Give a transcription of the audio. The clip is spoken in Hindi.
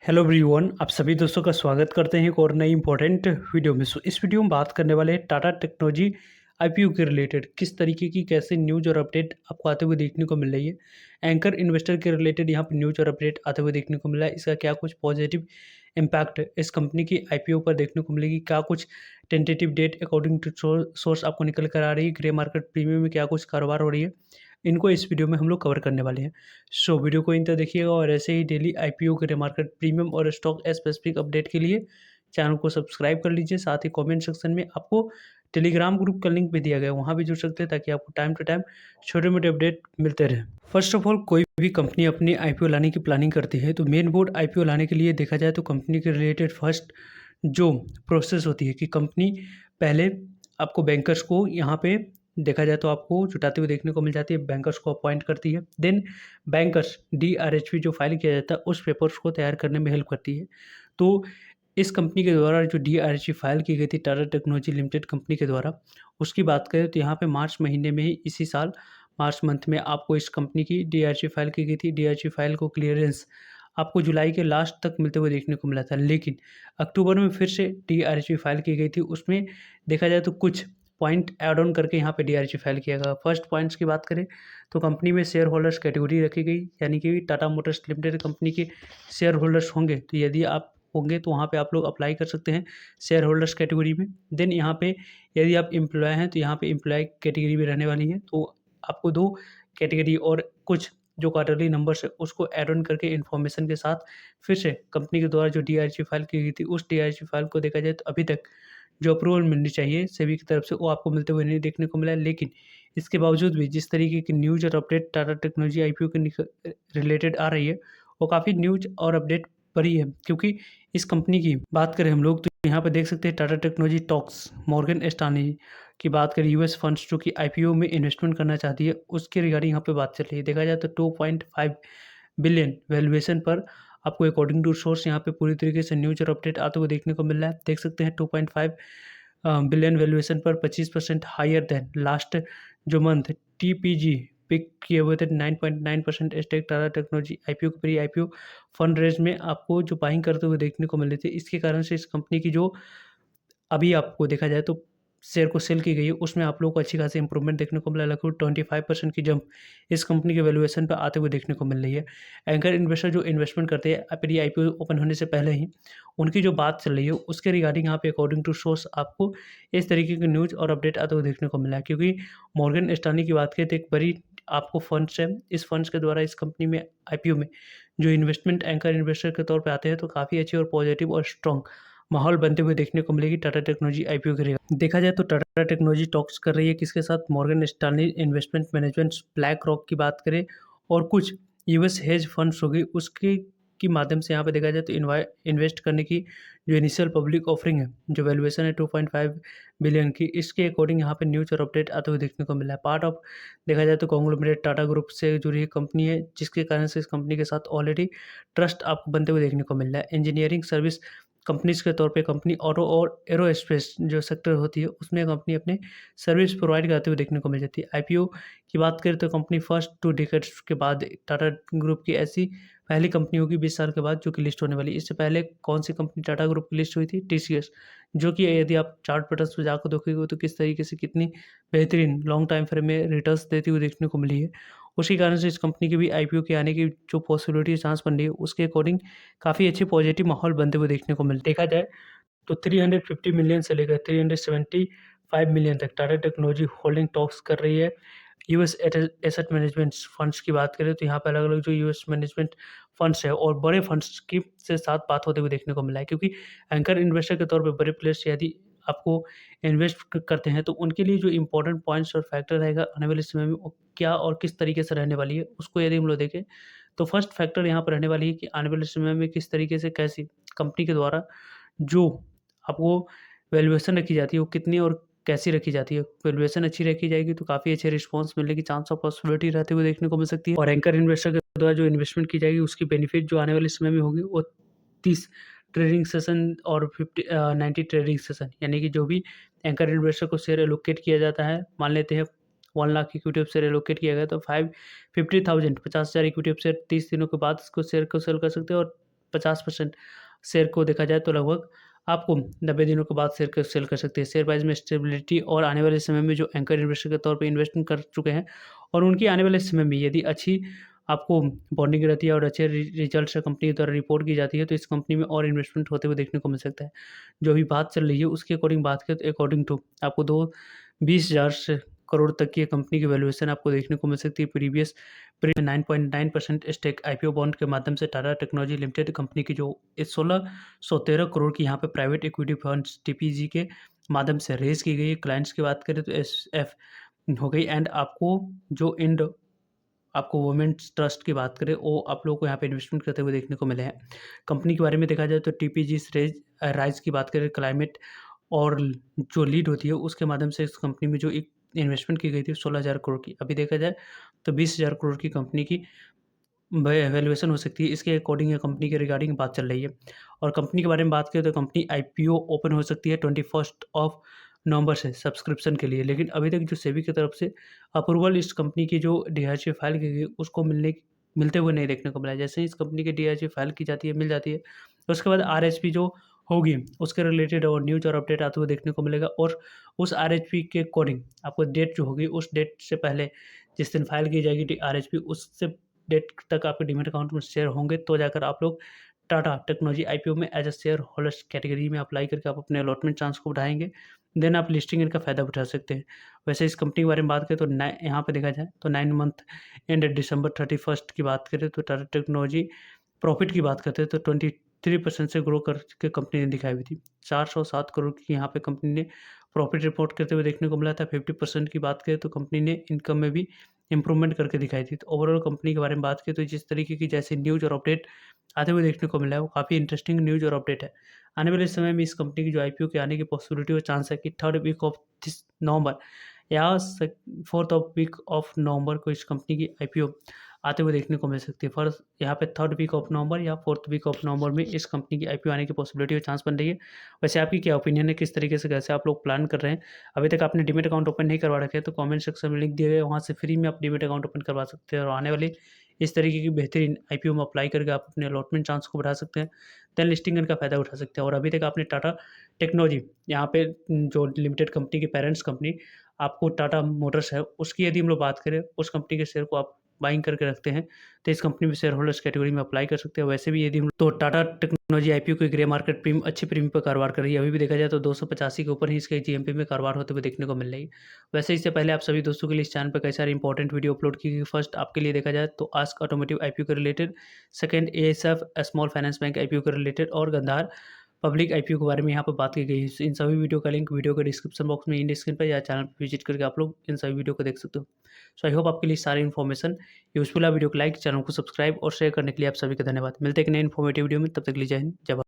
हेलो एवरीवन, आप सभी दोस्तों का स्वागत करते हैं एक और नई इंपॉर्टेंट वीडियो में। इस वीडियो में बात करने वाले हैं टाटा टेक्नोलॉजी आईपीओ के रिलेटेड किस तरीके की कैसे न्यूज़ और अपडेट आपको आते हुए देखने को मिल रही है। एंकर इन्वेस्टर के रिलेटेड यहाँ पर न्यूज़ और अपडेट आते हुए देखने को मिल रहा है। इसका क्या कुछ पॉजिटिव इम्पैक्ट इस कंपनी की आईपीओ पर देखने को मिलेगी, क्या कुछ tentative date according to source आपको निकल कर आ रही है, ग्रे मार्केट प्रीमियम में क्या कुछ कारोबार हो रही है, इनको इस वीडियो में हम लोग कवर करने वाले हैं। वीडियो को इन तक देखिएगा और ऐसे ही डेली आईपीओ के मार्केट प्रीमियम और स्टॉक स्पेसिफिक अपडेट के लिए चैनल को सब्सक्राइब कर लीजिए। साथ ही कमेंट सेक्शन में आपको टेलीग्राम ग्रुप का लिंक भी दिया गया है, वहाँ भी जुड़ सकते हैं ताकि आपको टाइम टू टाइम छोटे मोटे अपडेट मिलते रहे। फर्स्ट ऑफ ऑल, कोई भी कंपनी अपनी आईपीओ लाने की प्लानिंग करती है तो मेन बोर्ड आईपीओ लाने के लिए देखा जाए तो कंपनी के रिलेटेड फर्स्ट जो प्रोसेस होती है कि कंपनी पहले आपको बैंकर्स को यहाँ पे देखा जाए तो आपको जुटाते हुए देखने को मिल जाती है, बैंकर्स को अपॉइंट करती है। देन बैंकर्स डीआरएचपी जो फाइल किया जाता है उस पेपर्स को तैयार करने में हेल्प करती है। तो इस कंपनी के द्वारा जो डीआरएचपी फाइल की गई थी टाटा टेक्नोलॉजी लिमिटेड कंपनी के द्वारा, उसकी बात करें तो यहाँ पे मार्च महीने में ही इसी साल मार्च मंथ में आपको इस कंपनी की डीआरएचपी फाइल की गई थी। डीआरएचपी फाइल को क्लियरेंस आपको जुलाई के लास्ट तक मिलते हुए देखने को मिला था, लेकिन अक्टूबर में फिर से डीआरएचपी फाइल की गई थी। उसमें देखा जाए तो कुछ पॉइंट ऐड ऑन करके यहाँ पे डीआरएचपी फाइल किया गया। फर्स्ट पॉइंट्स की बात करें तो कंपनी में शेयर होल्डर्स कैटेगरी रखी गई, यानी कि टाटा मोटर्स लिमिटेड कंपनी के शेयर होल्डर्स होंगे तो यदि आप होंगे तो वहाँ पे आप लोग अप्लाई कर सकते हैं शेयर होल्डर्स कैटेगरी में। देन यहाँ पे यदि आप एम्प्लॉय हैं तो यहाँ पे एम्प्लॉय कैटेगरी भी रहने वाली है, तो आपको दो कैटेगरी और कुछ जो क्वार्टरली नंबर्स है उसको ऐड ऑन करके इन्फॉर्मेशन के साथ फिर से कंपनी के द्वारा जो डीआरएचपी फाइल की गई थी उस डीआरएचपी फाइल को देखा जाए तो अभी तक जो अप्रूवल मिलनी चाहिए सेबी की तरफ से वो आपको मिलते हुए नहीं देखने को मिला है। लेकिन इसके बावजूद भी जिस तरीके की न्यूज़ और अपडेट टाटा टेक्नोलॉजी आईपीओ के रिलेटेड आ रही है वो काफ़ी न्यूज़ और अपडेट भरी है, क्योंकि इस कंपनी की बात करें हम लोग तो यहाँ पर देख सकते हैं Tata technology talks Morgan Stanley की बात करें, यूएस फंड्स जो कि आईपीओ में इन्वेस्टमेंट करना चाहती है उसके रिगार्डिंग यहाँ पे बात चल रही है। देखा जाए तो 2.5 बिलियन वैल्यूएशन पर आपको अकॉर्डिंग टू सोर्स यहाँ पे पूरी तरीके से न्यूज़ और अपडेट आते हुए देखने को मिल रहा है। देख सकते हैं 2.5 बिलियन वैल्यूएशन पर 25% हायर देन लास्ट जो मंथ टीपीजी पिक किए हुए थे 9.9% स्टेक टाटा टेक्नोलॉजी आईपीओ के प्री आईपीओ फंड रेज में आपको जो बाइंग करते हुए देखने को मिल रही थी। इसके कारण से इस कंपनी की जो अभी आपको देखा जाए तो शेयर को सेल की गई है उसमें आप लोगों को अच्छी खासी इंप्रूवमेंट देखने को मिला, लगभग 25% की जंप इस कंपनी के वैल्यूएशन पर आते हुए देखने को मिल रही है। एंकर इन्वेस्टर जो इन्वेस्टमेंट करते हैं अपनी आईपीओ ओपन होने से पहले ही, उनकी जो बात चल रही है उसके रिगार्डिंग यहाँ पे अकॉर्डिंग टू सोर्स आपको इस तरीके की न्यूज़ और अपडेट आते हुए देखने को मिला है। क्योंकि मॉर्गन स्टैनली की बात करें तो एक बड़ी आपको फंड्स है, इस फंड्स के द्वारा इस कंपनी में आईपीओ में जो इन्वेस्टमेंट एंकर इन्वेस्टर के तौर पे आते हैं तो काफ़ी अच्छी और पॉजिटिव और स्ट्रॉन्ग माहौल बनते हुए देखने को मिलेगी टाटा टेक्नोलॉजी आईपीओ करेगा। देखा जाए तो टाटा टेक्नोलॉजी टॉक्स कर रही है किसके साथ, Morgan Stanley investment management, black rock की बात करें और कुछ यूएस हेज फंड्स हो गई उसके की माध्यम से यहाँ पे देखा जाए तो इन्वेस्ट करने की जो इनिशियल पब्लिक ऑफरिंग है जो वैल्यूएशन है 2.5 बिलियन की, इसके अकॉर्डिंग यहाँ पे न्यूज़ और अपडेट आते हुए देखने को मिला है। पार्ट ऑफ देखा जाए तो कॉन्ग्लोमरेट टाटा ग्रुप से जुड़ी हुई कंपनी है जिसके कारण से इस कंपनी के साथ ऑलरेडी ट्रस्ट आपको बनते हुए देखने को मिल रहा है। इंजीनियरिंग सर्विस कंपनीज़ के तौर पे कंपनी ऑटो और एरोस्पेस जो सेक्टर होती है उसमें कंपनी अपने सर्विस प्रोवाइड करते हुए देखने को मिल जाती है। आईपीओ की बात करें तो कंपनी फर्स्ट 2 डिकेड्स के बाद टाटा ग्रुप की ऐसी पहली कंपनी होगी 20 साल के बाद जो कि लिस्ट होने वाली है। इससे पहले कौन सी कंपनी टाटा ग्रुप की लिस्ट हुई थी, टीसीएस, जो कि यदि आप चार्ट पैटर्न्स पे जाकर देखोगे तो किस तरीके से कितनी बेहतरीन लॉन्ग टाइम फ्रेम में रिटर्न्स देती हुई देखने को मिली है। उसी कारण से इस कंपनी की भी आईपीओ के आने की जो पॉसिबिलिटी चांस बन रही है उसके अकॉर्डिंग काफ़ी अच्छी पॉजिटिव माहौल बनते हुए देखने को देखा जाए तो 350 मिलियन से लेकर 375 मिलियन तक टाटा टेक्नोलॉजी होल्डिंग टॉक्स कर रही है। यूएस एसेट मैनेजमेंट फंड्स की बात करें तो यहाँ पर अलग अलग जो यूएस मैनेजमेंट फंड्स है और बड़े फंड्स की से साथ बात होते हुए देखने को मिला है, क्योंकि एंकर इन्वेस्टर के तौर पर बड़े प्लेयर्स यदि आपको इन्वेस्ट करते हैं तो उनके लिए जो इंपॉर्टेंट पॉइंट्स और फैक्टर रहेगा आने वाले समय में वो क्या और किस तरीके से रहने वाली है उसको यदि हम लोग देखें तो फर्स्ट फैक्टर यहाँ पर रहने वाली है कि आने वाले समय में किस तरीके से कैसी कंपनी के द्वारा जो आपको वैल्यूएशन रखी जाती है वो कितनी और कैसी रखी जाती है। वैल्यूएशन अच्छी रखी जाएगी तो काफ़ी अच्छे रिस्पॉन्स मिलने की चांस ऑफ पॉसिबिलिटी रहते हुए देखने को मिल सकती है। और एंकर इन्वेस्टर के द्वारा जो इन्वेस्टमेंट की जाएगी उसकी बेनिफिट जो आने वाले समय में होगी वो 30 ट्रेडिंग सेशन और 90 ट्रेडिंग सेशन, यानी कि जो भी एंकर इन्वेस्टर को शेयर एलोकेट किया जाता है, मान लेते हैं 1 lakh equity of share allocate किया गया तो 50,000 50,000 इक्विटी ऑफ शेयर 30 दिनों के बाद इसको शेयर को सेल कर सकते हैं और 50% शेयर को देखा जाए तो लगभग आपको 90 दिनों के बाद शेयर को सेल कर सकते हैं। शेयर प्राइस में स्टेबिलिटी और आने वाले समय में जो एंकर इन्वेस्टर के तौर पे इन्वेस्टमेंट कर चुके हैं और उनकी आने वाले समय में यदि अच्छी आपको बॉन्डिंग रहती है और अच्छे रिजल्ट्स कंपनी द्वारा रिपोर्ट की जाती है, तो इस कंपनी में और इन्वेस्टमेंट होते हुए देखने को मिल सकता है। जो अभी बात चल रही है उसके अकॉर्डिंग बात करें तो अकॉर्डिंग टू आपको 20,000 से करोड़ तक की कंपनी की वैल्यूएशन आपको देखने को मिल सकती है। प्रीवियस 9.9% स्टेक आईपीओ बॉन्ड के माध्यम से टाटा टेक्नोलॉजी लिमिटेड कंपनी की जो 1613 करोड़ की यहाँ पे प्राइवेट इक्विटी फंड्स टीपीजी के माध्यम से रेज की गई है। क्लाइंट्स की बात करें तो एसएफ हो गई एंड आपको जो इंड आपको वुमेन्स ट्रस्ट की बात करें वो आप लोगों को यहाँ पे इन्वेस्टमेंट करते हुए देखने को मिले हैं। कंपनी के बारे में देखा जाए तो टीपीजी राइज की बात करें क्लाइमेट और जो लीड होती है उसके माध्यम से इस कंपनी में जो एक इन्वेस्टमेंट की गई थी 16,000 करोड़ की, अभी देखा जाए तो 20,000 करोड़ की कंपनी की वैल्यूएशन हो सकती है। इसके अकॉर्डिंग या कंपनी के रिगार्डिंग बात चल रही है। और कंपनी के बारे में बात करें तो कंपनी आईपीओ ओपन हो सकती है 21 नवंबर से सब्सक्रिप्शन के लिए, लेकिन अभी तक जो सेबी की तरफ से अप्रूवल इस कंपनी की जो डीआरसी फाइल की गई उसको मिलते हुए नहीं देखने को मिला है। जैसे ही इस कंपनी की डीआरसी फाइल की जाती है, मिल जाती है, उसके बाद आरएचपी जो होगी उसके रिलेटेड और न्यूज़ और अपडेट आते हुए देखने को मिलेगा। और उस आरएचपी के अकॉर्डिंग आपको डेट जो होगी उस डेट से पहले जिस दिन फाइल की जाएगी आरएचपी उससे डेट तक आपके डीमैट अकाउंट में शेयर होंगे, तो जाकर आप लोग टाटा टेक्नोलॉजी आईपीओ में as a shareholders category में अप्लाई करके आप अपने अलॉटमेंट चांस को बढ़ाएंगे, देन आप लिस्टिंग इनका फ़ायदा उठा सकते हैं। वैसे इस कंपनी के बारे में बात करें तो यहाँ पे देखा जाए तो 9 मंथ एंड दिसंबर 31 की बात करें तो टाटा टेक्नोलॉजी प्रॉफिट की बात करते हैं तो 23% से ग्रो करके कंपनी ने दिखाई हुई थी। 407 करोड़ की यहाँ पे कंपनी ने प्रॉफिट रिपोर्ट करते हुए देखने को मिला था। 50% की बात करें तो कंपनी ने इनकम में भी इंप्रूवमेंट करके दिखाई थी। तो ओवरऑल कंपनी के बारे में बात करें तो जिस तरीके की जैसे न्यूज़ और अपडेट आते हुए देखने को मिला है वो काफ़ी इंटरेस्टिंग न्यूज़ और अपडेट है। आने वाले समय में इस कंपनी की जो आईपीओ के आने की पॉसिबिलिटी और चांस है कि 3rd week of this November या 4th of week of November को इस कंपनी की आईपीओ आते हुए देखने को मिल सकती है। फर्स्ट यहाँ पे 3rd वीक ऑफ नवंबर या 4th वीक ऑफ नवंबर में इस कंपनी की आईपीओ आने की पॉसिबिलिटी और चांस बन रही है। वैसे आपकी क्या ओपिनियन है, किस तरीके से कैसे आप लोग प्लान कर रहे हैं? अभी तक आपने डीमैट अकाउंट ओपन नहीं करवा रखे हैं तो कमेंट सेक्शन में लिंक दिया गया है, वहाँ से फ्री में आप डीमैट अकाउंट ओपन करवा सकते हैं और आने वाली इस तरीके की बेहतरीन आईपीओ में अप्लाई करके आप अपने अलॉटमेंट चांस को बढ़ा सकते हैं, देन लिस्टिंग का फ़ायदा उठा सकते हैं। और अभी तक आपने टाटा टेक्नोलॉजी यहाँ पे जो लिमिटेड कंपनी की पेरेंट्स कंपनी आपको टाटा मोटर्स है उसकी यदि हम लोग बात करें, उस कंपनी के शेयर को आप बाइंग करके रखते हैं तो इस कंपनी में शेयर होल्डर्स कैटेगरी में अप्लाई कर सकते हैं। वैसे भी यदि हम तो टाटा टेक्नोलॉजी आईपीओ की ग्रे मार्केट अच्छी प्रीमियम पर कारोबार कर रही है। अभी भी देखा जाए तो 285 के ऊपर ही इसके जीएमपी में कारोबार होते हुए देखने को मिल रही है। वैसे इससे पहले आप सभी दोस्तों के लिए इस चैनल पर कई सारे इंपॉर्टेंट वीडियो अपलोड की गई। फर्स्ट आपके लिए देखा जाए तो आस्क ऑटोमोटिव आईपीओ के related, second ASF small finance bank IPO के रिलेटेड और गंधार पब्लिक आईपीओ के बारे में यहाँ पर बात की गई है। इन सभी वीडियो का लिंक वीडियो के डिस्क्रिप्शन बॉक्स में, इन स्क्रीन पर या चैनल पर विजिट करके आप लोग इन सभी वीडियो को देख सकते हो। सो आई होप आपके लिए सारी इन्फॉर्मेशन यूजफुल है। वीडियो को लाइक, चैनल को सब्सक्राइब और शेयर करने के लिए आप सभी का धन्यवाद। मिलते हैं एक नए इन्फॉर्मेटिव वीडियो में, तब तक के लिए जय हिंद, जय भारत।